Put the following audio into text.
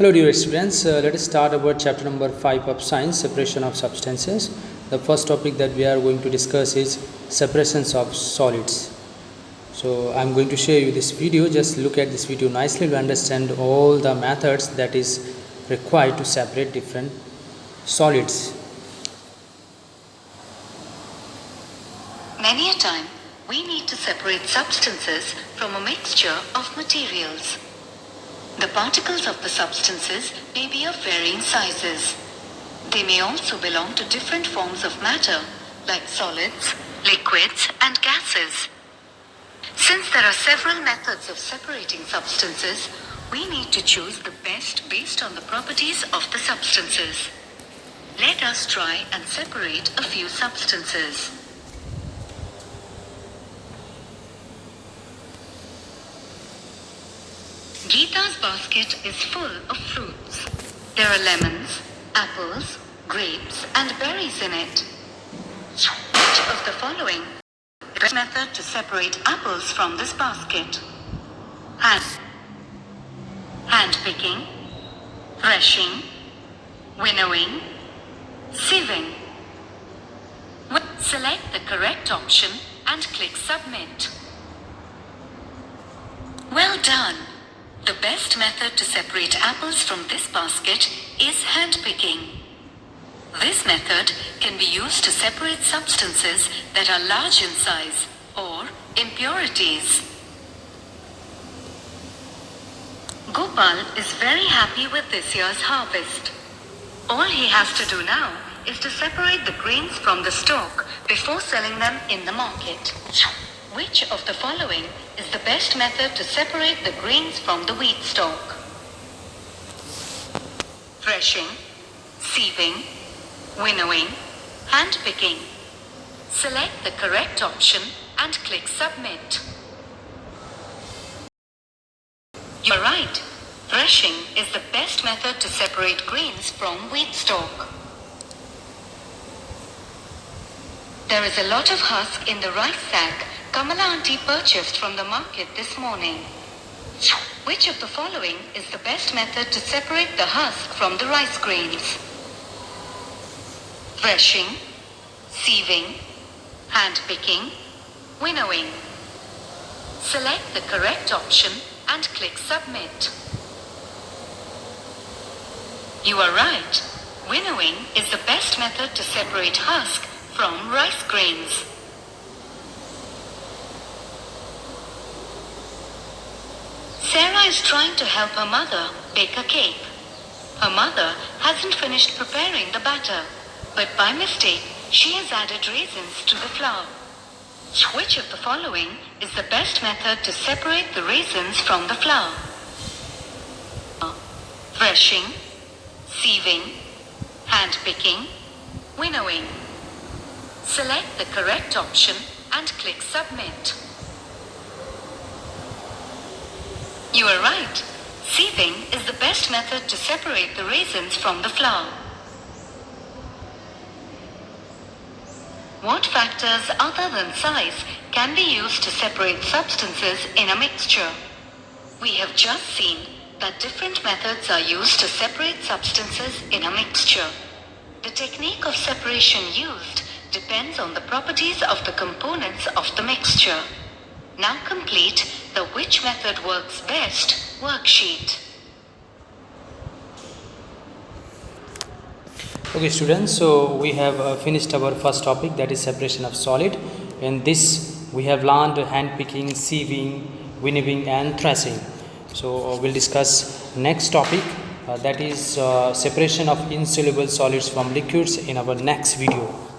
Hello dear students, let us start about chapter number 5 of science, separation of substances. The first topic that we are going to discuss is separations of solids. So I am going to show you this video. Just look at this video nicely to understand all the methods that is required to separate different solids. Many a time we need to separate substances from a mixture of materials. The particles of the substances may be of varying sizes. They may also belong to different forms of matter, like solids, liquids, and gases. Since there are several methods of separating substances, we need to choose the best based on the properties of the substances. Let us try and separate a few substances. Geeta's basket is full of fruits. There are lemons, apples, grapes, and berries in it. Which of the following is the best method to separate apples from this basket? Hand picking, threshing, winnowing, sieving. Select the correct option and click submit. Well done! The best method to separate apples from this basket is hand picking. This method can be used to separate substances that are large in size or impurities. Gopal is very happy with this year's harvest. All he has to do now is to separate the grains from the stalk before selling them in the market. Which of the following is the best method to separate the grains from the wheat stalk? Threshing, sieving, winnowing, hand picking. Select the correct option and click submit. You're right. Threshing is the best method to separate grains from wheat stalk. There is a lot of husk in the rice sack Kamala auntie purchased from the market this morning. Which of the following is the best method to separate the husk from the rice grains? Threshing, sieving, hand picking, winnowing. Select the correct option and click submit. You are right. Winnowing is the best method to separate husk from rice grains. Sarah is trying to help her mother bake a cake. Her mother hasn't finished preparing the batter, but by mistake, she has added raisins to the flour. Which of the following is the best method to separate the raisins from the flour? Threshing, sieving, hand picking, winnowing. Select the correct option and click submit. You are right. Sieving is the best method to separate the raisins from the flour. What factors other than size can be used to separate substances in a mixture? We have just seen that different methods are used to separate substances in a mixture. The technique of separation used depends on the properties of the components of the mixture. Now complete the which method works best worksheet. Okay students, so we have finished our first topic, that is separation of solid. In this we have learned hand picking, sieving, winnowing and threshing. So we'll discuss next topic, that is separation of insoluble solids from liquids in our next video.